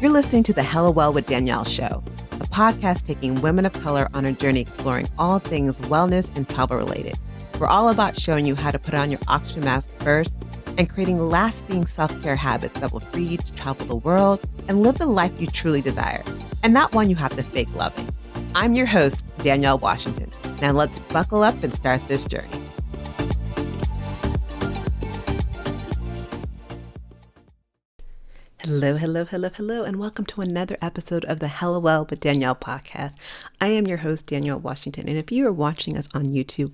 You're listening to the Hella Well with Danielle show, a podcast taking women of color on a journey exploring all things wellness and travel related. We're all about showing you how to put on your oxygen mask first and creating lasting self-care habits that will free you to travel the world and live the life you truly desire, and not one you have to fake loving. I'm your host, Danielle Washington. Now let's buckle up and start this journey. Hello, and welcome to another episode of the Hella Well with Danielle podcast. I am your host, Danielle Washington, and if you are watching us on YouTube,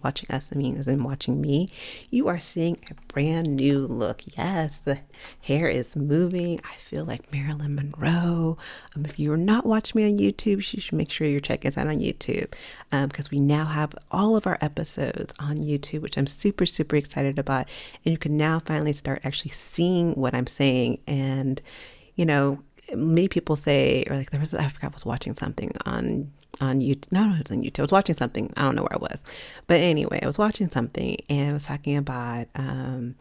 watching me, you are seeing a brand new look. Yes, the hair is moving. I feel like Marilyn Monroe. If you're not watching me on YouTube, you should make sure you're checking us out on YouTube because we now have all of our episodes on YouTube, which I'm super, super excited about. And you can now finally start actually seeing what I'm saying. And you know, many people say, or like I forgot I was watching something on YouTube. No, it was on YouTube. I was watching something. I don't know where I was. But anyway, I was watching something and I was talking about, being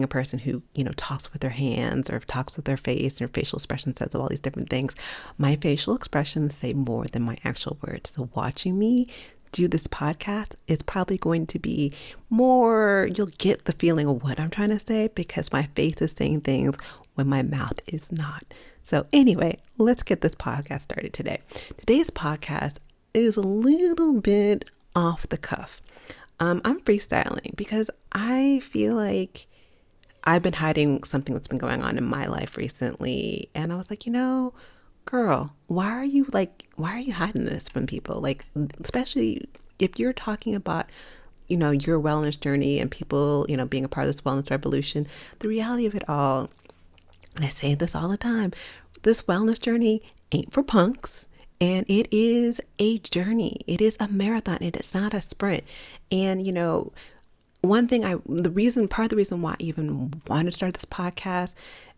a person who, talks with their hands or talks with their face, or facial expression says all these different things. My facial expressions say more than my actual words. So watching me do this podcast, it's probably going to be more, you'll get the feeling of what I'm trying to say because my face is saying things when my mouth is not. So anyway, let's get this podcast started today. Today's podcast is a little bit off the cuff. I'm freestyling because I feel like I've been hiding something that's been going on in my life recently. And I was like, girl, why are you hiding this from people? Like, especially if you're talking about, your wellness journey and people, being a part of this wellness revolution, the reality of it all, and I say this all the time, this wellness journey ain't for punks. And it is a journey. It is a marathon. It is not a sprint. And, part of the reason why I even wanted to start this podcast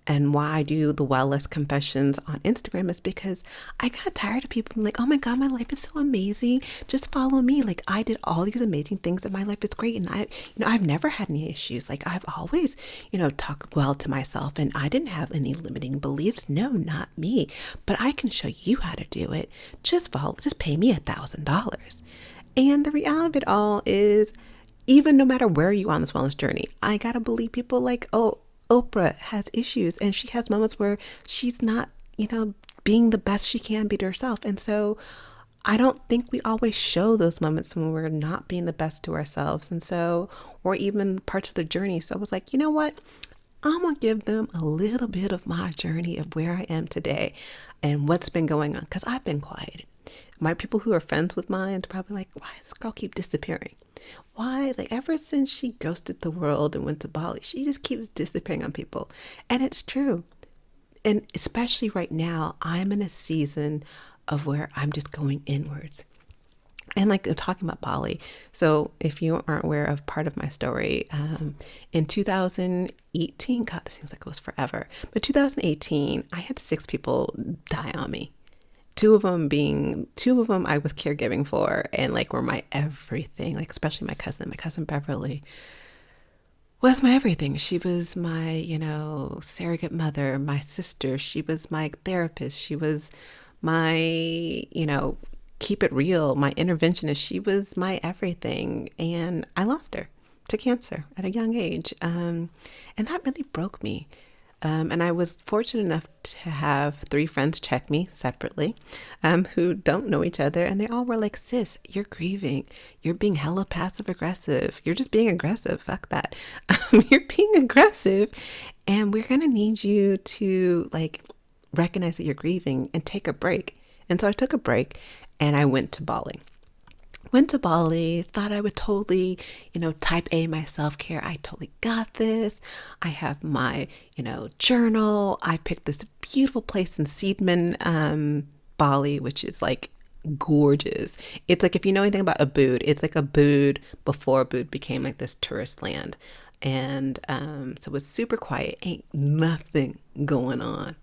and why I do the wellness confessions on Instagram is because I got tired of people being like, oh my God, my life is so amazing. Just follow me. Like I did all these amazing things in my life. It's great. And I've never had any issues. Like I've always, talked well to myself and I didn't have any limiting beliefs. No, not me. But I can show you how to do it. Just pay me $1,000. And the reality of it all is, even no matter where you are on this wellness journey, I got to believe people like, Oprah has issues and she has moments where she's not, being the best she can be to herself. And so I don't think we always show those moments when we're not being the best to ourselves. And so, or even parts of the journey. So I was like, you know what? I'm going to give them a little bit of my journey of where I am today and what's been going on. Because I've been quiet. My people who are friends with mine are probably like, why does this girl keep disappearing? Why? Like ever since she ghosted the world and went to Bali, she just keeps disappearing on people. And it's true. And especially right now, I'm in a season of where I'm just going inwards. And like I'm talking about Bali. So if you aren't aware of part of my story, in 2018, God, this seems like it was forever. But 2018, I had 6 people die on me. Two of them I was caregiving for and like were my everything, like especially my cousin Beverly was my everything. She was my, surrogate mother, my sister. She was my therapist. She was my, keep it real, my interventionist. She was my everything. And I lost her to cancer at a young age. And that really broke me. And I was fortunate enough to have 3 friends check me separately, who don't know each other. And they all were like, sis, you're grieving. You're being hella passive aggressive. You're just being aggressive. Fuck that. You're being aggressive. And we're going to need you to like recognize that you're grieving and take a break. And so I took a break and I went to Bali. Thought I would totally, type A my self-care. I totally got this. I have my, journal. I picked this beautiful place in Seedman, Bali, which is like gorgeous. It's like, if you know anything about Ubud, it's like Ubud before Ubud became like this tourist land. And so it's super quiet. Ain't nothing going on.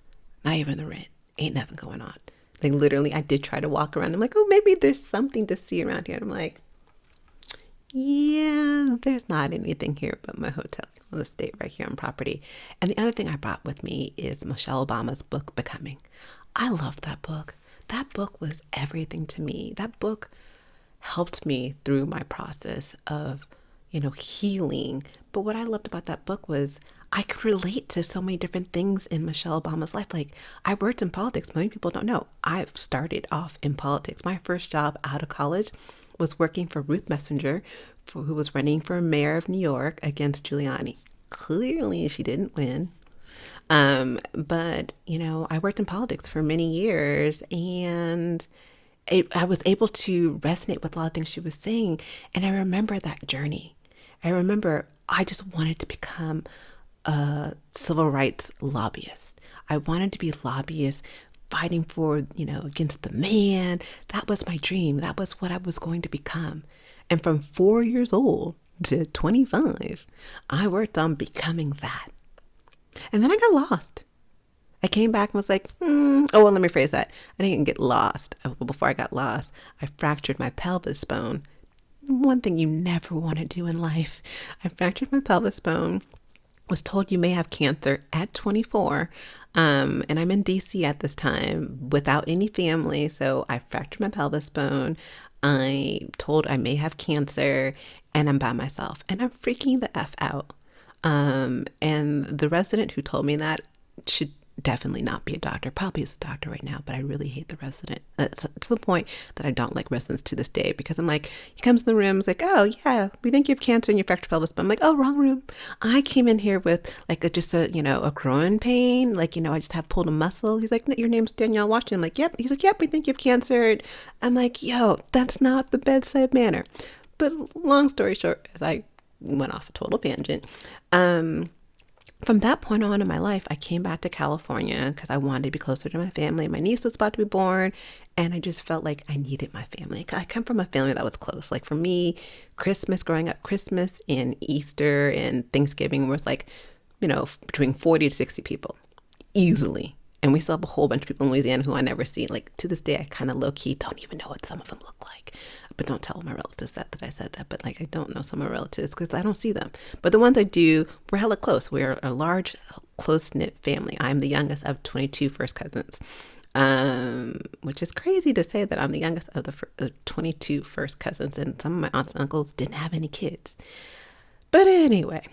Not even the rent. Ain't nothing going on. Like literally, I did try to walk around. I'm like, oh, maybe there's something to see around here. And I'm like, yeah, there's not anything here but my hotel. I'll just stay right here on property. And the other thing I brought with me is Michelle Obama's book, Becoming. I love that book. That book was everything to me. That book helped me through my process of, healing. But what I loved about that book was I could relate to so many different things in Michelle Obama's life. Like, I worked in politics. Many people don't know. I've started off in politics. My first job out of college was working for Ruth Messenger, who was running for mayor of New York against Giuliani. Clearly, she didn't win. But, I worked in politics for many years, and I was able to resonate with a lot of things she was saying. And I remember that journey. I remember I just wanted to become a civil rights lobbyist. I wanted to be a lobbyist fighting for, against the man. That was my dream. That was what I was going to become. And from 4 years old to 25, I worked on becoming that. And then I got lost. I came back and was like, oh, well, let me rephrase that. I didn't get lost. Before I got lost, I fractured my pelvis bone. One thing you never want to do in life. I fractured my pelvis bone, was told you may have cancer at 24. And I'm in DC at this time without any family. So I fractured my pelvis bone. I told I may have cancer, and I'm by myself, and I'm freaking the F out. And the resident who told me that should definitely not be a doctor, probably is a doctor right now, but I really hate the resident. It's to the point that I don't like residents to this day, because I'm like, he comes in the room, he's like, oh yeah, we think you have cancer in your fractured pelvis. But I'm like, oh, wrong room. I came in here with like a groin pain. Like, I just have pulled a muscle. He's like, your name's Danielle Washington. I'm like, yep. He's like, yep, we think you have cancer. I'm like, yo, that's not the bedside manner. But long story short, as I went off a total tangent, from that point on in my life, I came back to California because I wanted to be closer to my family. My niece was about to be born, and I just felt like I needed my family. I come from a family that was close. Like, for me, growing up, Christmas and Easter and Thanksgiving was like, between 40 to 60 people, easily. And we still have a whole bunch of people in Louisiana who I never see. Like, to this day, I kind of low-key don't even know what some of them look like. But don't tell my relatives that I said that. But like, I don't know some of my relatives because I don't see them. But the ones I do, we're hella close. We're a large, close-knit family. I'm the youngest of 22 first cousins, which is crazy to say that I'm the youngest of the 22 first cousins. And some of my aunts and uncles didn't have any kids. But anyway,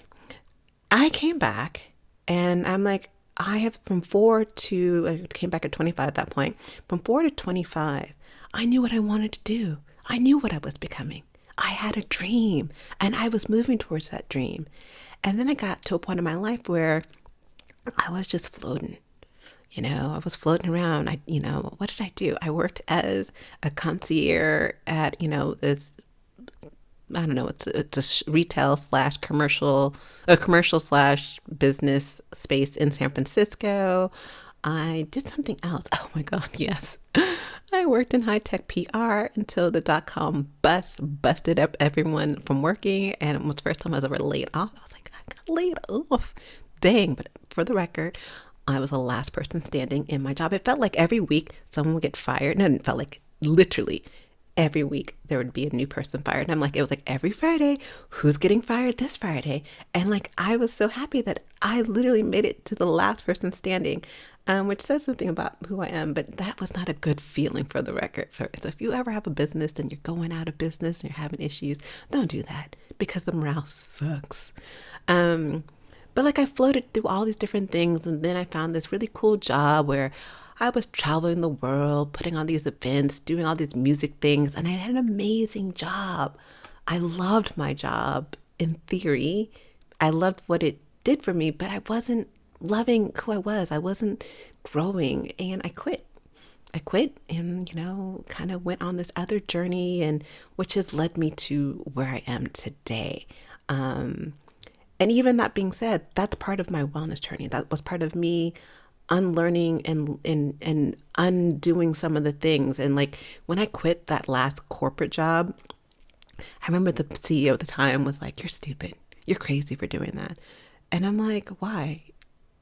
I came back and I'm like, I came back at 25 at that point. From 4 to 25, I knew what I wanted to do. I knew what I was becoming. I had a dream, and I was moving towards that dream. And then I got to a point in my life where I was just floating. I was floating around. What did I do? I worked as a concierge at, this, I don't know, it's a retail slash commercial slash business space in San Francisco. I did something else. Oh my God, yes. I worked in high-tech PR until the dot-com bust busted up everyone from working. And it was the first time I was ever laid off. I was like, I got laid off. Dang. But for the record, I was the last person standing in my job. It felt like every week someone would get fired. No, it felt like literally every week there would be a new person fired. And I'm like, it was like every Friday, who's getting fired this Friday? And like, I was so happy that I literally made it to the last person standing, which says something about who I am. But that was not a good feeling, for the record. So if you ever have a business and you're going out of business and you're having issues, don't do that, because the morale sucks. But like, I floated through all these different things, and then I found this really cool job where I was traveling the world, putting on these events, doing all these music things, and I had an amazing job. I loved my job in theory. I loved what it did for me, but I wasn't loving who I was. I wasn't growing, and I quit. And, kind of went on this other journey, and which has led me to where I am today. And even that being said, that's part of my wellness journey. That was part of me unlearning and undoing some of the things. And like, when I quit that last corporate job, I remember the CEO at the time was like, you're stupid. You're crazy for doing that. And I'm like, why?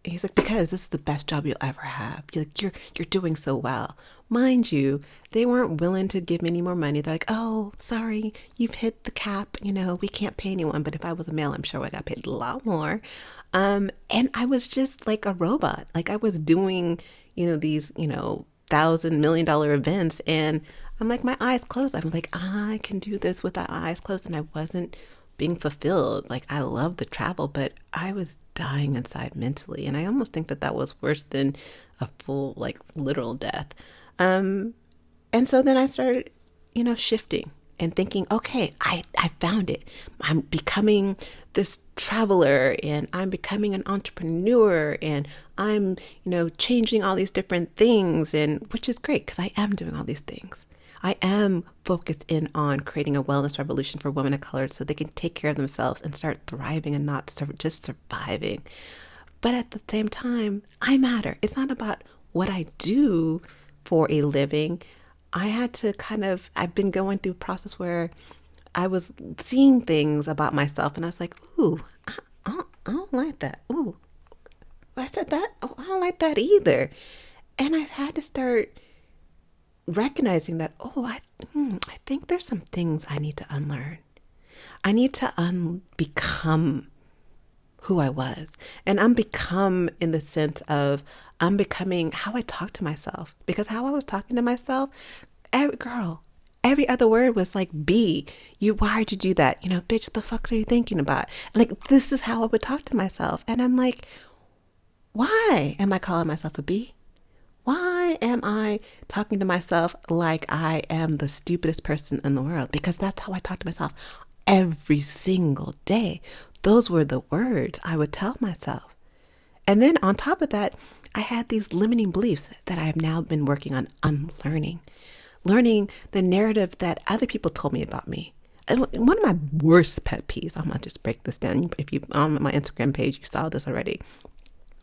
He's like, because this is the best job you'll ever have. You're doing so well. Mind you, they weren't willing to give me any more money. They're like, oh, sorry, you've hit the cap. We can't pay anyone. But if I was a male, I'm sure I got paid a lot more. And I was just like a robot. Like I was doing, these, $1,000 million events, and I'm like, my eyes closed. I'm like, I can do this with my eyes closed, and I wasn't being fulfilled. Like I love the travel, but I was dying inside mentally, and I almost think that was worse than a full, like, literal death. And so then I started, shifting and thinking, okay, I found it. I'm becoming this traveler, and I'm becoming an entrepreneur, and I'm, changing all these different things, and which is great because I am doing all these things. I am focused in on creating a wellness revolution for women of color so they can take care of themselves and start thriving and not just surviving. But at the same time, I matter. It's not about what I do for a living. I had to I've been going through a process where I was seeing things about myself, and I was like, ooh, I don't like that. Ooh, I said that? Oh, I don't like that either. And I had to start recognizing that, I think there's some things I need to unlearn. I need to become who I was. And unbecome in the sense of unbecoming how I talk to myself. Because how I was talking to myself, every other word was like, why'd you do that? Bitch, the fuck are you thinking about? Like, this is how I would talk to myself. And I'm like, why am I calling myself a B? Why am I talking to myself like I am the stupidest person in the world? Because that's how I talk to myself every single day. Those were the words I would tell myself. And then on top of that, I had these limiting beliefs that I have now been working on unlearning. Learning the narrative that other people told me about me. And one of my worst pet peeves, I'm going to just break this down. If you on my Instagram page, you saw this already.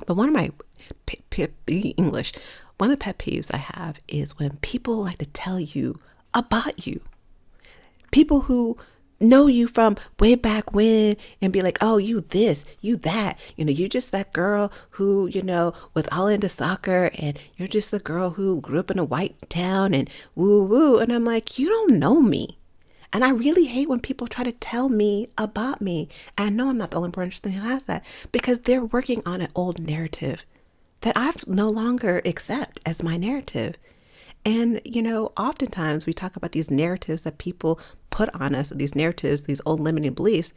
But one of my English, one of the pet peeves I have is when people like to tell you about you. People who know you from way back when and be like, oh, you this, you that, you just that girl who, was all into soccer, and you're just a girl who grew up in a white town and woo woo. And I'm like, you don't know me. And I really hate when people try to tell me about me. And I know I'm not the only person who has that, because they're working on an old narrative that I no longer accept as my narrative. And, oftentimes we talk about these narratives that people put on us, these narratives, these old limiting beliefs.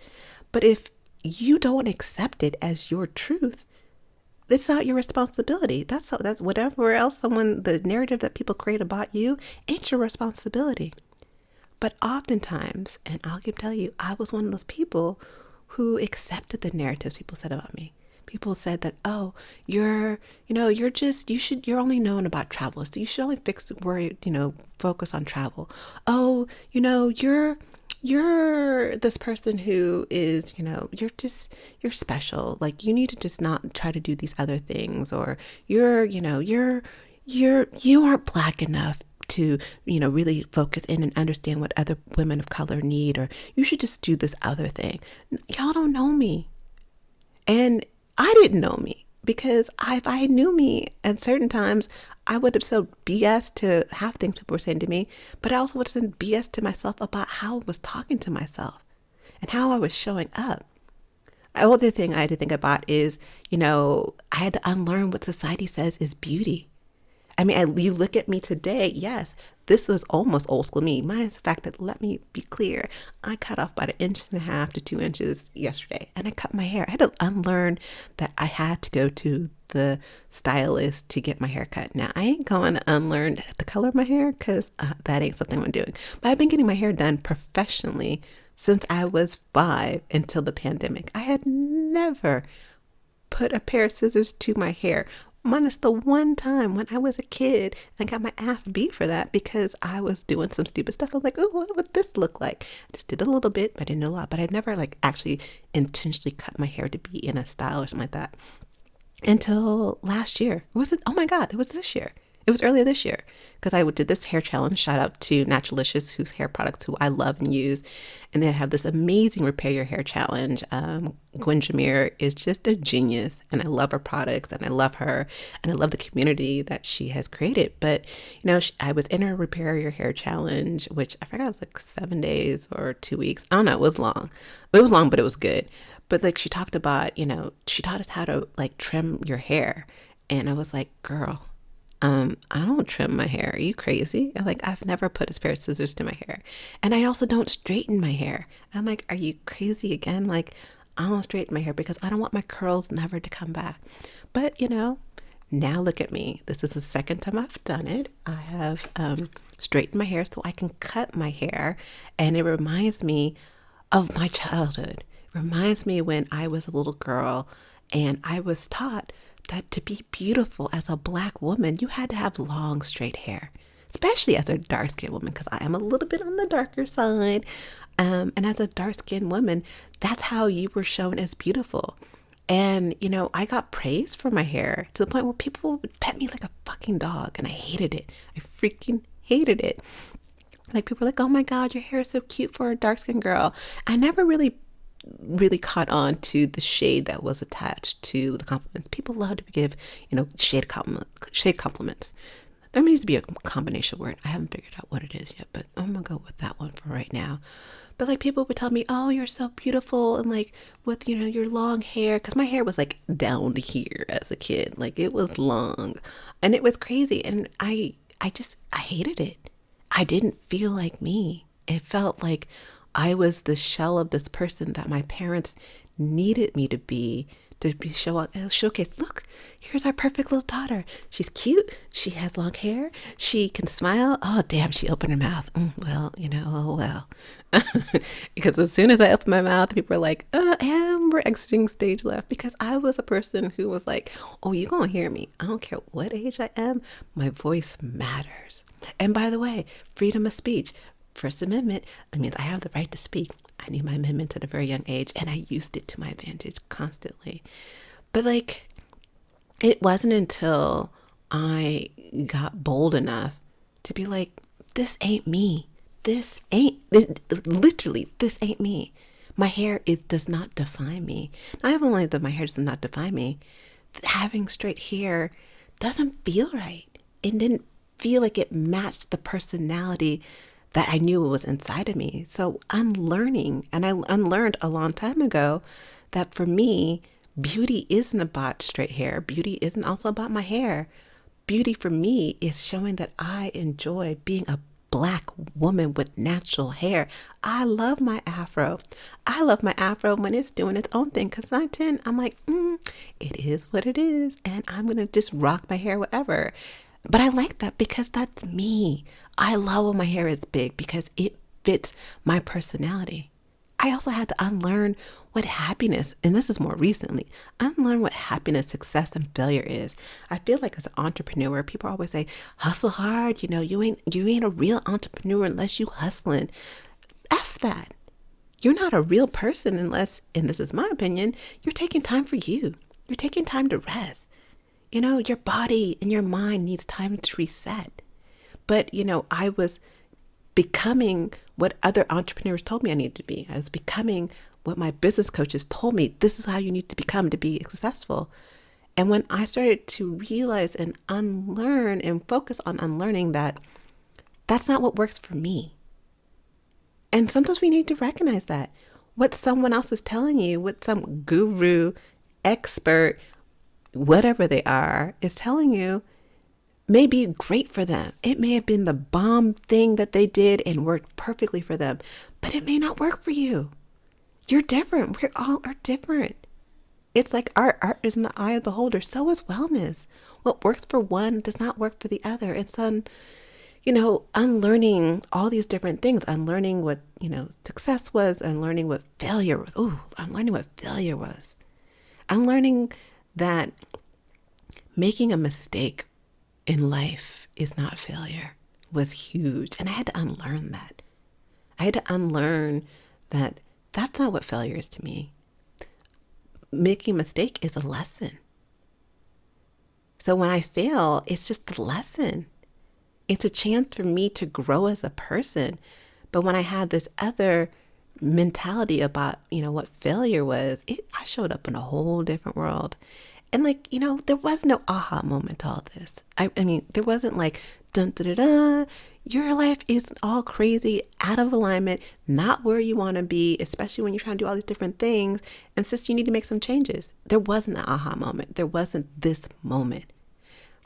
But if you don't accept it as your truth, it's not your responsibility. That's whatever else the narrative that people create about you ain't your responsibility. But oftentimes, and I'll tell you, I was one of those people who accepted the narratives people said about me. People said that, oh, you're only known about travel, so you should only focus on travel. Oh, you're this person who is, you're special. Like, you need to just not try to do these other things, or you aren't black enough to, really focus in and understand what other women of color need, or you should just do this other thing. Y'all don't know me. And I didn't know me, because if I knew me at certain times, I would have said BS to half things people were saying to me, but I also would have said BS to myself about how I was talking to myself and how I was showing up. Another thing I had to think about is, I had to unlearn what society says is beauty. I mean, you look at me today, yes, this was almost old school me, minus the fact that, let me be clear, I cut off about 1.5 inches to 2 inches yesterday, and I cut my hair. I had to unlearn that I had to go to the stylist to get my hair cut. Now, I ain't going to unlearn the color of my hair, because that ain't something I'm doing. But I've been getting my hair done professionally since I was 5 until the pandemic. I had never put a pair of scissors to my hair, minus the one time when I was a kid and I got my ass beat for that because I was doing some stupid stuff. I was like, oh, what would this look like? I just did a little bit, but I didn't know a lot. But I'd never actually intentionally cut my hair to be in a style or something like that until last year. Was it? Oh my God, it was this year. It was earlier this year because I did this hair challenge. Shout out to Naturalicious, whose hair products who I love and use. And they have this amazing Repair Your Hair challenge. Gwen Jameer is just a genius, and I love her products, and I love her, and I love the community that she has created. But, I was in her Repair Your Hair challenge, which I forgot it was like 7 days or 2 weeks. I don't know. It was long. It was long, but it was good. But like she talked about, she taught us how to like trim your hair. And I was like, girl, I don't trim my hair. Are you crazy? I'm like, I've never put a pair of scissors to my hair. And I also don't straighten my hair. I'm like, are you crazy again? Like, I don't straighten my hair because I don't want my curls never to come back. But, now look at me. This is the second time I've done it. I have straightened my hair so I can cut my hair. And it reminds me of my childhood. It reminds me when I was a little girl and I was taught that to be beautiful as a Black woman, you had to have long, straight hair, especially as a dark-skinned woman, because I am a little bit on the darker side. And as a dark-skinned woman, that's how you were shown as beautiful. And, I got praised for my hair to the point where people would pet me like a fucking dog, and I hated it. I freaking hated it. Like, people were like, oh my God, your hair is so cute for a dark-skinned girl. I never really caught on to the shade that was attached to the compliments. People love to give, shade compliments. There needs to be a combination word. I haven't figured out what it is yet, but I'm gonna go with that one for right now. But like people would tell me, oh, you're so beautiful, and like with your long hair, because my hair was like down to here as a kid, like it was long, and it was crazy, and I hated it. I didn't feel like me. It felt like I was the shell of this person that my parents needed me to be showcase. Look, here's our perfect little daughter. She's cute. She has long hair. She can smile. Oh, damn, she opened her mouth. Well, oh, well. Because as soon as I opened my mouth, people were like, and we're exiting stage left. Because I was a person who was like, oh, you're going to hear me. I don't care what age I am. My voice matters. And by the way, freedom of speech. First Amendment, that means I have the right to speak. I knew my amendment at a very young age, and I used it to my advantage constantly. But like, it wasn't until I got bold enough to be like, this ain't me. This ain't me. My hair does not define me. Not only that my hair does not define me, having straight hair doesn't feel right. It didn't feel like it matched the personality that I knew was inside of me. So unlearning, and I unlearned a long time ago that for me, beauty isn't about straight hair. Beauty isn't also about my hair. Beauty for me is showing that I enjoy being a Black woman with natural hair. I love my afro. I love my afro when it's doing its own thing, because 9/10, I'm like, it is what it is, and I'm going to just rock my hair whatever. But I like that because that's me. I love when my hair is big because it fits my personality. I also had to unlearn what happiness, and this is more recently, unlearn what happiness, success, and failure is. I feel like as an entrepreneur, people always say, hustle hard. You ain't a real entrepreneur unless you hustling. F that. You're not a real person unless, and this is my opinion, you're taking time for you. You're taking time to rest. Your body and your mind needs time to reset. But, I was becoming what other entrepreneurs told me I needed to be. I was becoming what my business coaches told me, this is how you need to become to be successful. And when I started to realize and unlearn and focus on unlearning that, that's not what works for me. And sometimes we need to recognize that. What someone else is telling you, what some guru, expert, whatever they are, is telling you may be great for them. It may have been the bomb thing that they did and worked perfectly for them, but it may not work for you. You're different. We all are different. It's like art is in the eye of the beholder. So is wellness. What works for one does not work for the other. And so, unlearning all these different things, unlearning what, success was, unlearning what failure was. Unlearning what failure was. Unlearning that making a mistake in life is not failure was huge. And I had to unlearn that. I had to unlearn that that's not what failure is to me. Making a mistake is a lesson. So when I fail, it's just a lesson. It's a chance for me to grow as a person. But when I had this other mentality about, what failure was, I showed up in a whole different world. And there was no aha moment to all this. I mean, there wasn't like, dun da da da, your life is all crazy, out of alignment, not where you want to be, especially when you're trying to do all these different things. And sis, you need to make some changes. There wasn't an aha moment. There wasn't this moment.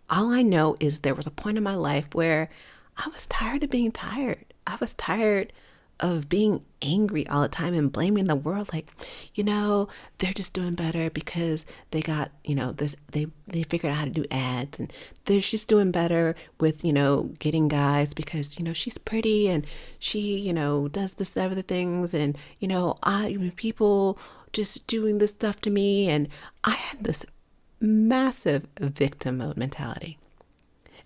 All I know is there was a point in my life where I was tired of being tired. I was tired of being angry all the time and blaming the world, like, they're just doing better because they got, this, they figured out how to do ads, and they're just doing better with, getting guys because, she's pretty and she, does this other things, and, people just doing this stuff to me. And I had this massive victim mode mentality.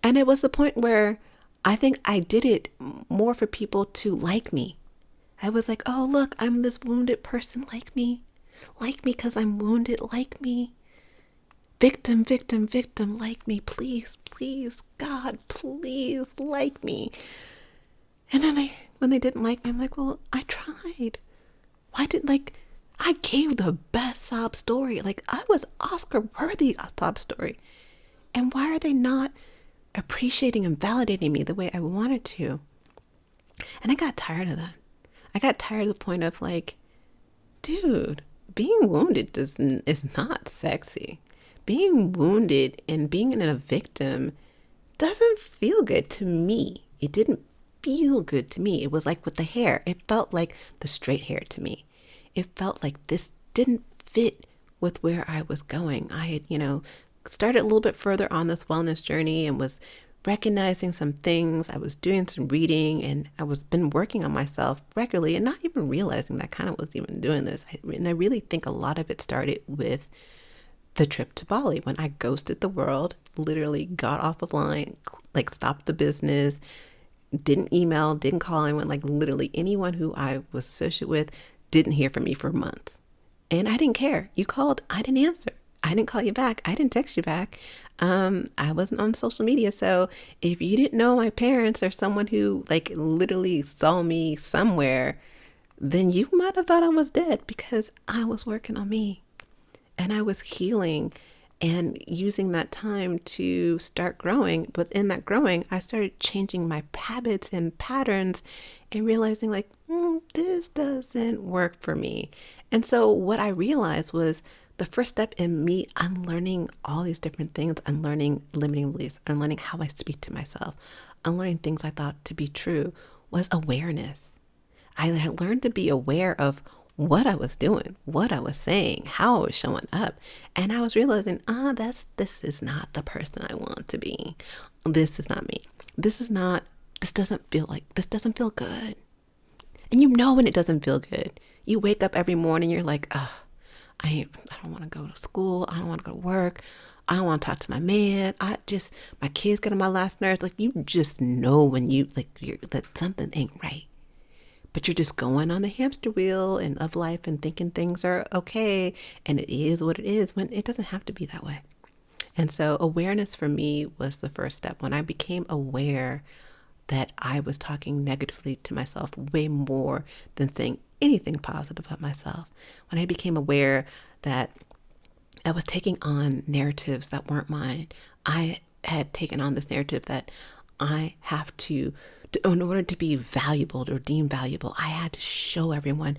And it was the point where I think I did it more for people to like me. I was like, oh, look, I'm this wounded person, like me because I'm wounded, like me. Victim, victim, victim, like me. Please, please, God, please like me. And then when they didn't like me, I'm like, well, I tried. Why didn't, I gave the best sob story. I was Oscar worthy sob story. And why are they not appreciating and validating me the way I wanted to? And I got tired of that. I got tired of the point of dude, being wounded is not sexy. Being wounded and being a victim doesn't feel good to me. It didn't feel good to me. It was like with the hair. It felt like the straight hair to me. It felt like this didn't fit with where I was going. I had, started a little bit further on this wellness journey and was recognizing some things. I was doing some reading, and been working on myself regularly and not even realizing that I kind of was even doing this. And I really think a lot of it started with the trip to Bali, when I ghosted the world, literally got off of line, stopped the business, didn't email, didn't call anyone, literally anyone who I was associated with didn't hear from me for months. And I didn't care. You called, I didn't answer. I didn't call you back. I didn't text you back. I wasn't on social media. So if you didn't know my parents or someone who literally saw me somewhere, then you might have thought I was dead, because I was working on me and I was healing and using that time to start growing. But in that growing, I started changing my habits and patterns and realizing this doesn't work for me. And so what I realized was, the first step in me unlearning all these different things, unlearning limiting beliefs, unlearning how I speak to myself, unlearning things I thought to be true, was awareness. I had learned to be aware of what I was doing, what I was saying, how I was showing up. And I was realizing, this is not the person I want to be. This is not me. This doesn't feel good. And when it doesn't feel good. You wake up every morning, you're like, I don't want to go to school. I don't want to go to work. I don't want to talk to my man. My kids get on my last nerves. You just know when that something ain't right. But you're just going on the hamster wheel of life and thinking things are okay. And it is what it is, when it doesn't have to be that way. And so awareness for me was the first step. When I became aware that I was talking negatively to myself way more than saying anything positive about myself. When I became aware that I was taking on narratives that weren't mine, I had taken on this narrative that I have to, in order to be valuable or deemed valuable, I had to show everyone,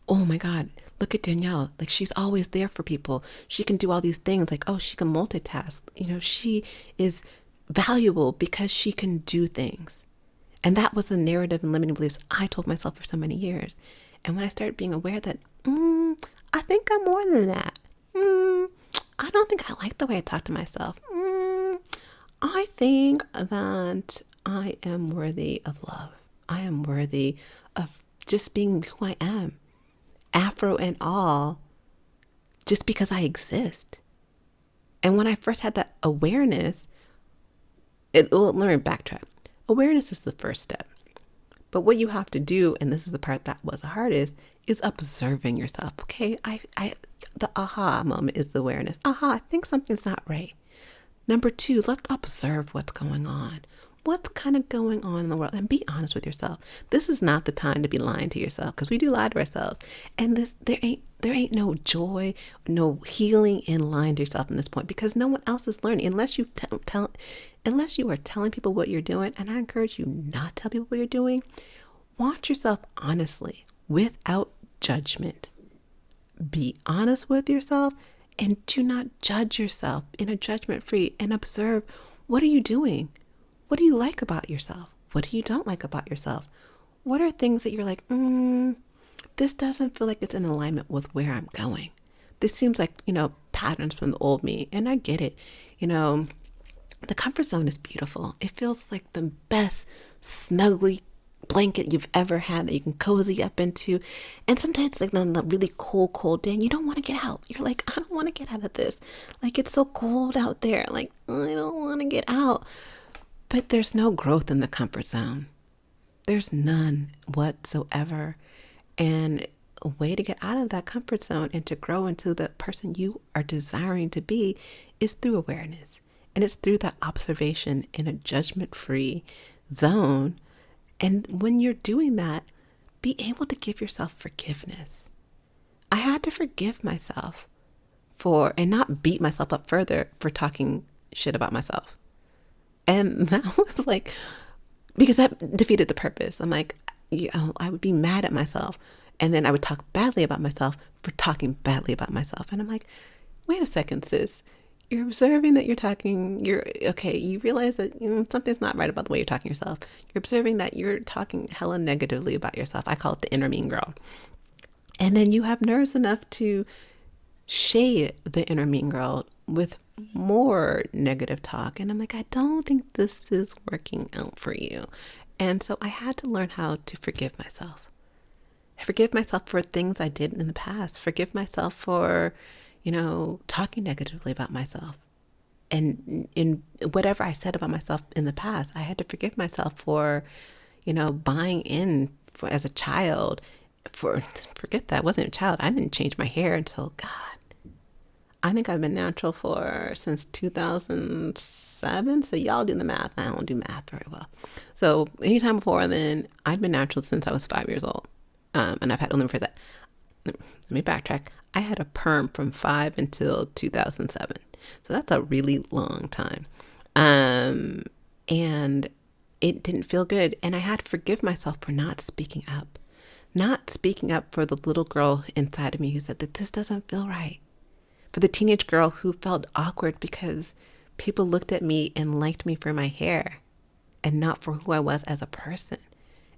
oh my God, look at Danielle. She's always there for people. She can do all these things. She can multitask. She is valuable because she can do things. And that was the narrative and limiting beliefs I told myself for so many years. And when I started being aware that, I think I'm more than that. I don't think I like the way I talk to myself. I think that I am worthy of love. I am worthy of just being who I am, Afro and all, just because I exist. And when I first had that awareness, let me backtrack. Awareness is the first step. But what you have to do, and this is the part that was the hardest, is observing yourself. Okay, the aha moment is the awareness. I think something's not right. Number two, let's observe what's going on. What's kind of going on in the world, and be honest with yourself. This is not the time to be lying to yourself, because we do lie to ourselves. And there ain't no joy, no healing in lying to yourself in this point, because no one else is learning unless you unless you are telling people what you're doing. And I encourage you not to tell people what you're doing. Watch yourself honestly, without judgment. Be honest with yourself and do not judge yourself in a judgment free, and observe, what are you doing? What do you like about yourself? What do you don't like about yourself? What are things that you're like, this doesn't feel like it's in alignment with where I'm going. This seems like, patterns from the old me. And I get it. The comfort zone is beautiful. It feels like the best snuggly blanket you've ever had that you can cozy up into. And sometimes, like, on the really cold day, and you don't want to get out. You're like, I don't want to get out of this. Like, it's so cold out there. Like, I don't want to get out. But there's no growth in the comfort zone. There's none whatsoever. And a way to get out of that comfort zone and to grow into the person you are desiring to be is through awareness. And it's through that observation in a judgment-free zone. And when you're doing that, be able to give yourself forgiveness. I had to forgive myself and not beat myself up further for talking shit about myself. And that was like, because that defeated the purpose. I'm like, I would be mad at myself. And then I would talk badly about myself for talking badly about myself. And I'm like, wait a second, sis. You're observing that you realize that something's not right about the way you're talking to yourself. You're observing that you're talking hella negatively about yourself. I call it the inner mean girl. And then you have nerves enough to shade the inner mean girl with more negative talk. And I'm like, I don't think this is working out for you. And so I had to learn how to forgive myself. Forgive myself for things I did in the past. Forgive myself for, talking negatively about myself. And in whatever I said about myself in the past, I had to forgive myself for, buying in as a child. Forget that, I wasn't a child. I didn't change my hair until, God, I think I've been natural since 2007. So y'all do the math. I don't do math very well. So anytime before then, I'd been natural since I was 5 years old. And I've had only for that. Let me backtrack. I had a perm from 5 until 2007. So that's a really long time. And it didn't feel good. And I had to forgive myself for not speaking up. Not speaking up for the little girl inside of me who said that this doesn't feel right. For the teenage girl who felt awkward because people looked at me and liked me for my hair and not for who I was as a person.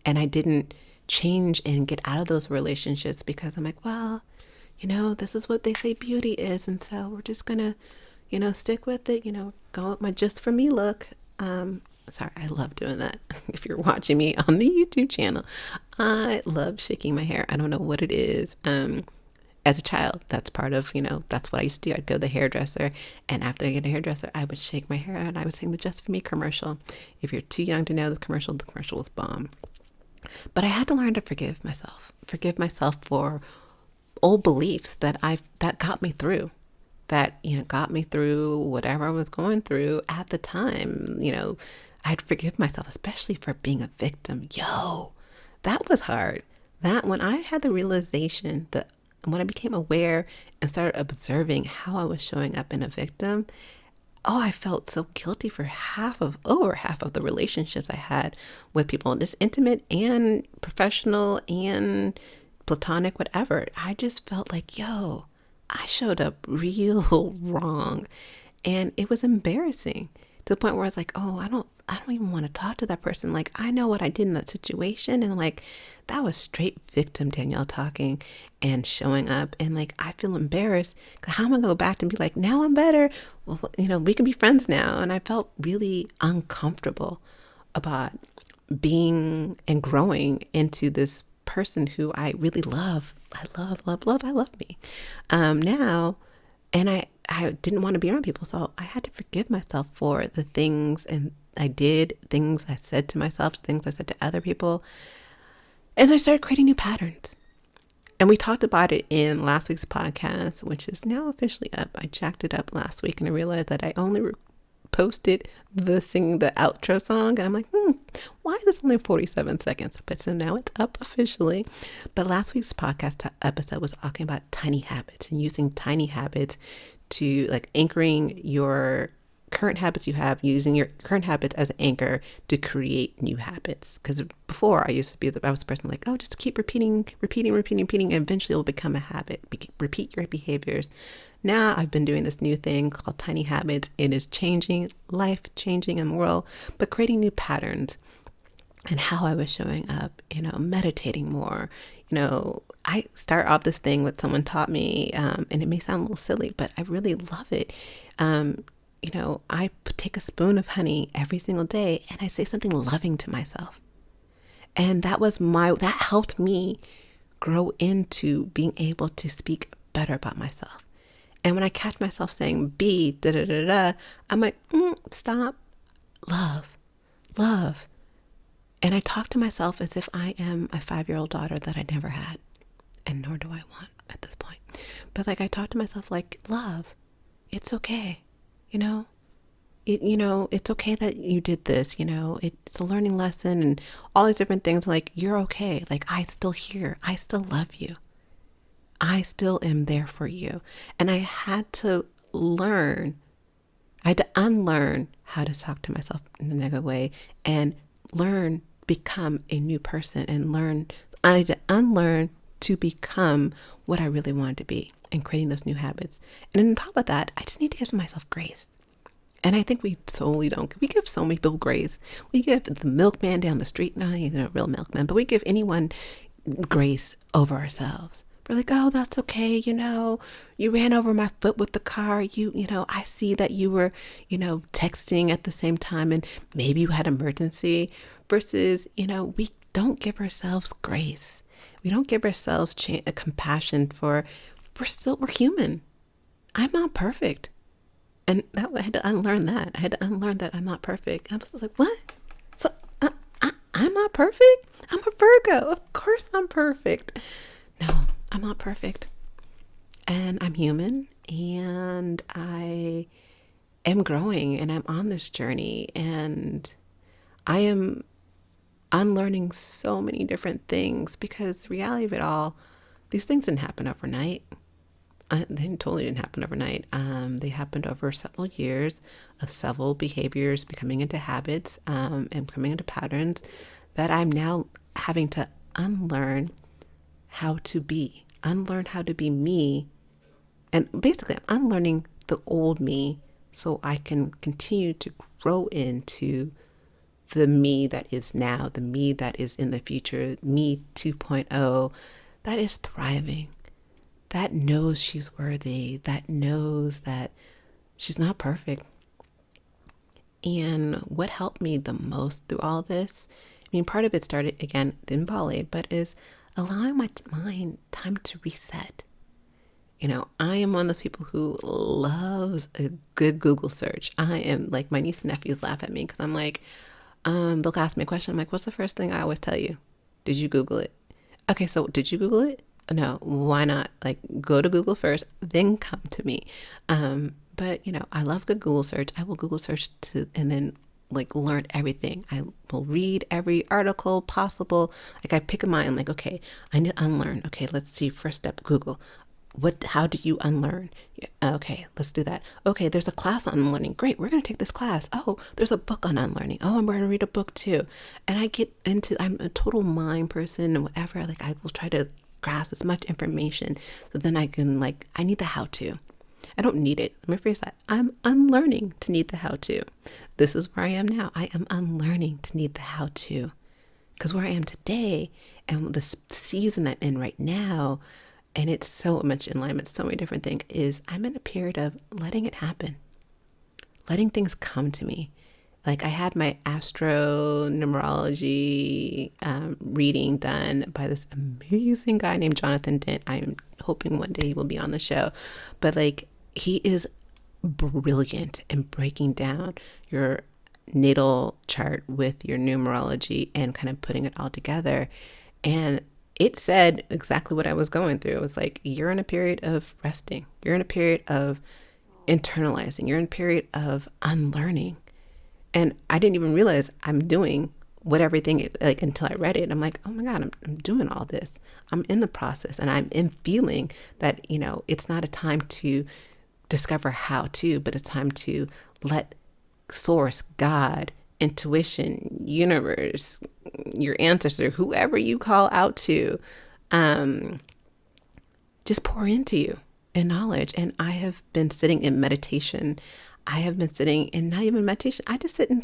And I didn't change and get out of those relationships because I'm like, well, this is what they say beauty is. And so we're just going to, stick with it, go with my just for me look. Sorry, I love doing that. If you're watching me on the YouTube channel, I love shaking my hair. I don't know what it is. As a child, that's part of, that's what I used to do. I'd go to the hairdresser, and after I get a hairdresser, I would shake my hair and I would sing the Just For Me commercial. If you're too young to know the commercial was bomb. But I had to learn to forgive myself for old beliefs that got me through, got me through whatever I was going through at the time. I had to forgive myself, especially for being a victim. That was hard. That when I had the realization that when I became aware and started observing how I was showing up in a victim, I felt so guilty for over half of the relationships I had with people, this intimate and professional and platonic, whatever. I just felt like, I showed up real wrong. And it was embarrassing to the point where I was like, I don't even want to talk to that person. Like, I know what I did in that situation. And like, that was straight victim Danielle talking and showing up. And like, I feel embarrassed. How am I going to go back and be like, now I'm better? Well, we can be friends now. And I felt really uncomfortable about being and growing into this person who I really love. I love me now. And I didn't want to be around people. So I had to forgive myself for the things things I said to myself, things I said to other people. And I started creating new patterns. And we talked about it in last week's podcast, which is now officially up. I jacked it up last week and I realized that I only posted the outro song, and I'm like, why is this only 47 seconds? But so now it's up officially. But last week's podcast episode was talking about tiny habits and using tiny habits to like anchoring your current habits you have, using your current habits as an anchor to create new habits. Because before I was the person like, oh, just keep repeating, and eventually it will become a habit. Repeat your behaviors. Now I've been doing this new thing called tiny habits. It is changing, life changing in the world, but creating new patterns. And how I was showing up, meditating more. I start off this thing what someone taught me, and it may sound a little silly, but I really love it. I take a spoon of honey every single day and I say something loving to myself. And that helped me grow into being able to speak better about myself. And when I catch myself saying be da da da da, I'm like, stop, love. And I talk to myself as if I am a 5-year-old daughter that I never had, and nor do I want at this point. But like I talk to myself like, love, it's okay. It's okay that you did this, it's a learning lesson and all these different things. Like, you're okay. Like, I still here. I still love you. I still am there for you. And I had to unlearn how to talk to myself in a negative way and become a new person I had to unlearn to become what I really wanted to be and creating those new habits. And on top of that, I just need to give myself grace. And I think we totally don't. We give so many people grace. We give the milkman down the street, not even a real milkman, but we give anyone grace over ourselves. We're like, oh, that's okay. You ran over my foot with the car. I see that you were, texting at the same time and maybe you had an emergency versus, we don't give ourselves grace. We don't give ourselves compassion for, we're human. I'm not perfect. And I had to unlearn that. I had to unlearn that I'm not perfect. I was like, what? So I'm not perfect? I'm a Virgo. Of course I'm perfect. No, I'm not perfect. And I'm human. And I am growing. And I'm on this journey. And I am unlearning so many different things because the reality of it all, these things didn't happen overnight. They totally didn't happen overnight. They happened over several years of several behaviors becoming into habits and coming into patterns that I'm now having to unlearn how to be me. And basically, I'm unlearning the old me so I can continue to grow into the me that is now, the me that is in the future, me 2.0, that is thriving. That knows she's worthy, that knows that she's not perfect. And what helped me the most through all this, part of it started again in Bali, but is allowing my mind time to reset. I am one of those people who loves a good Google search. I am like, my niece and nephews laugh at me because I'm like, they'll ask me a question. I'm like, what's the first thing I always tell you? Did you Google it? Okay, so did you Google it? No, why not? Like, go to Google first, then come to me. But I love good Google search. I will Google search and then like learn everything. I will read every article possible. Like, I pick a mind, like, okay, I need to unlearn. Okay, let's see. First step, Google. How do you unlearn? Okay, let's do that. Okay, there's a class on unlearning. Great, we're going to take this class. Oh, there's a book on unlearning. Oh, I'm going to read a book too. And I'm a total mind person and whatever. Like, I will try to grasp as much information so then I can I need the how-to. I don't need it. Let me rephrase that. I'm unlearning to need the how-to. This is where I am now. I am unlearning to need the how-to. Because where I am today and the season I'm in right now, and it's so much in alignment, so many different things, is I'm in a period of letting it happen. Letting things come to me. Like, I had my astro numerology reading done by this amazing guy named Jonathan Dent. I'm hoping one day he will be on the show. But he is brilliant in breaking down your natal chart with your numerology and kind of putting it all together. And it said exactly what I was going through. It was like, you're in a period of resting. You're in a period of internalizing. You're in a period of unlearning. And I didn't even realize I'm doing what everything, like, until I read it. I'm like, oh my God, I'm doing all this. I'm in the process, and I'm in feeling that, it's not a time to discover how to, but it's time to let source, God, intuition, universe, your ancestor, whoever you call out to, just pour into you in knowledge. And I have been sitting in meditation. I have been sitting in not even meditation. I just sit in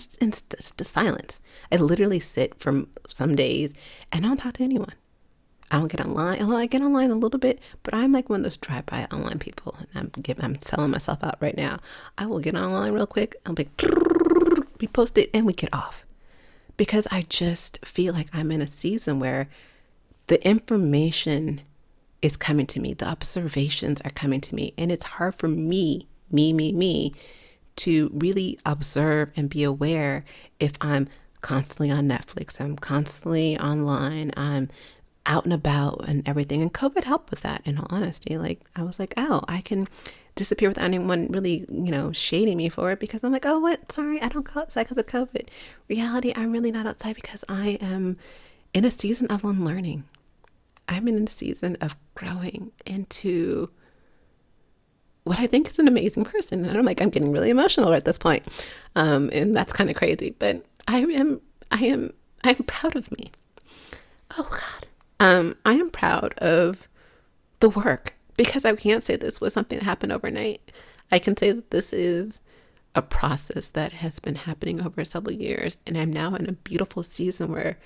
silence. I literally sit for some days and I don't talk to anyone. I don't get online. Although I get online a little bit, but I'm like one of those drive-by online people. And I'm selling myself out right now. I will get online real quick. I'll be posted and we get off. Because I just feel like I'm in a season where the information is coming to me. The observations are coming to me. And it's hard for me, to really observe and be aware if I'm constantly on Netflix, I'm constantly online, I'm out and about and everything. And COVID helped with that, in all honesty. Like, I was like, oh, I can disappear without anyone really, shading me for it, because I'm like, oh, what? Sorry, I don't go outside because of COVID. Reality, I'm really not outside because I am in a season of unlearning. I'm in a season of growing into what I think is an amazing person. And I'm getting really emotional at this point. And that's kind of crazy, but I'm proud of me. Oh God. I am proud of the work, because I can't say this was something that happened overnight. I can say that this is a process that has been happening over several years. And I'm now in a beautiful season where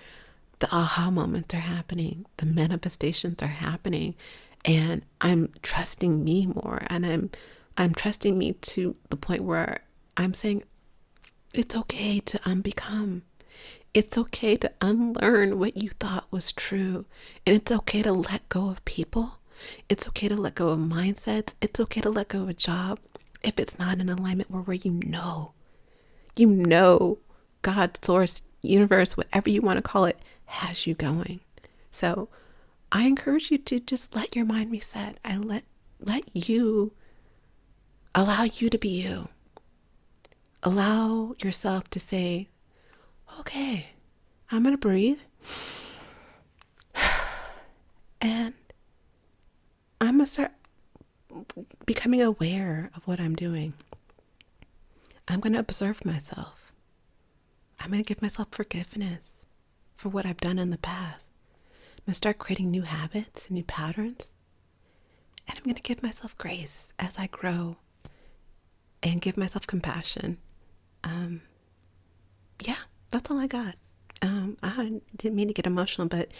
the aha moments are happening. The manifestations are happening. And I'm trusting me more. And I'm trusting me to the point where I'm saying, it's okay to unbecome. It's okay to unlearn what you thought was true. And it's okay to let go of people. It's okay to let go of mindsets. It's okay to let go of a job if it's not in alignment where God, source, universe, whatever you want to call it, has you going. So I encourage you to just let your mind reset. I let you, allow you to be you. Allow yourself to say, okay, I'm going to breathe. And I'm going to start becoming aware of what I'm doing. I'm going to observe myself. I'm going to give myself forgiveness for what I've done in the past. I'm going to start creating new habits and new patterns. And I'm going to give myself grace as I grow and give myself compassion. Yeah, that's all I got. I didn't mean to get emotional, but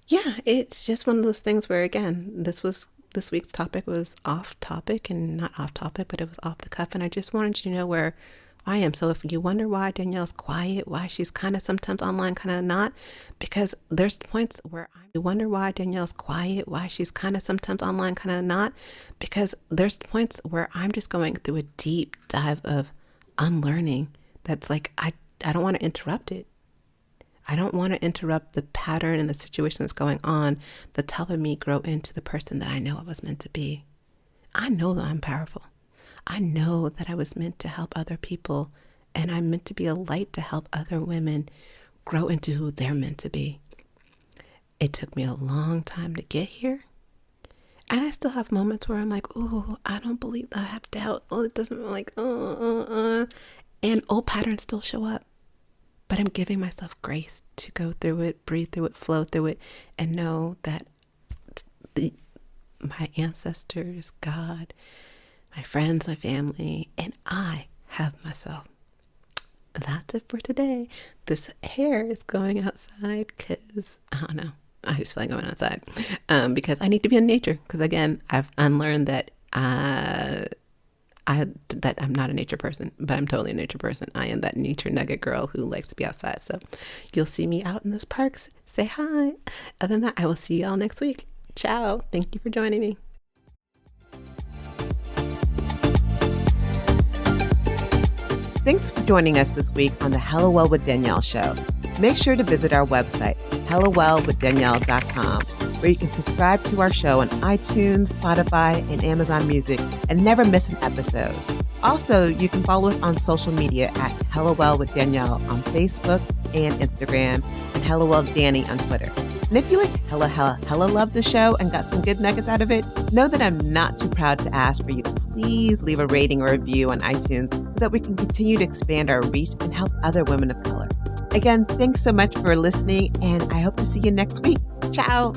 yeah, it's just one of those things where, again, this week's topic was off topic, and not off topic, but it was off the cuff. And I just wanted you to know where I am. So if you wonder why Danielle's quiet, why she's kind of sometimes online, kind of not, because there's points where I wonder why Danielle's quiet, why she's kind of sometimes online, kind of not, because there's points where I'm just going through a deep dive of unlearning. That's like, I don't want to interrupt it. I don't want to interrupt the pattern and the situation that's going on that's helping me grow into the person that I know I was meant to be. I know that I'm powerful. I know that I was meant to help other people, and I'm meant to be a light to help other women grow into who they're meant to be. It took me a long time to get here. And I still have moments where I'm like, oh, I don't believe I have doubt. Oh, it doesn't like, and old patterns still show up. But I'm giving myself grace to go through it, breathe through it, flow through it, and know that my ancestors, God, my friends, my family, and I have myself. That's it for today. This hair is going outside because, I don't know, I just feel like going outside because I need to be in nature. Because again, I've unlearned that that I'm not a nature person, but I'm totally a nature person. I am that nature nugget girl who likes to be outside. So you'll see me out in those parks. Say hi. Other than that, I will see you all next week. Ciao. Thank you for joining me. Thanks for joining us this week on the Hello Well with Danielle show. Make sure to visit our website, hellowellwithdanielle.com, where you can subscribe to our show on iTunes, Spotify, and Amazon Music and never miss an episode. Also, you can follow us on social media at HelloWell with Danielle on Facebook and Instagram, and HelloWell Danny on Twitter. And if you hella love the show and got some good nuggets out of it, know that I'm not too proud to ask for you to please leave a rating or review on iTunes so that we can continue to expand our reach and help other women of color. Again, thanks so much for listening, and I hope to see you next week. Ciao.